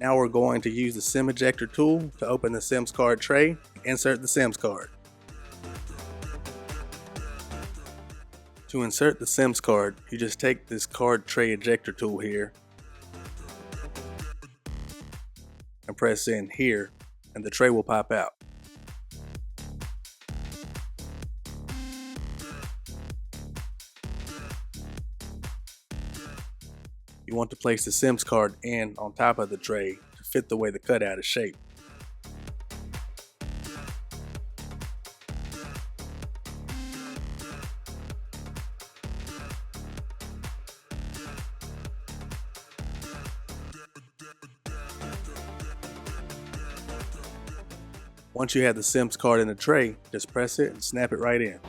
Now we're going to use the SIM ejector tool to open the SIM card tray, insert the SIM card. To insert the SIM card, you just take this card tray ejector tool here and press in here, and the tray will pop out. You want to place the SIM card in on top of the tray to fit the way the cutout is shaped. Once you have the SIM card in the tray, just press it and snap it right in.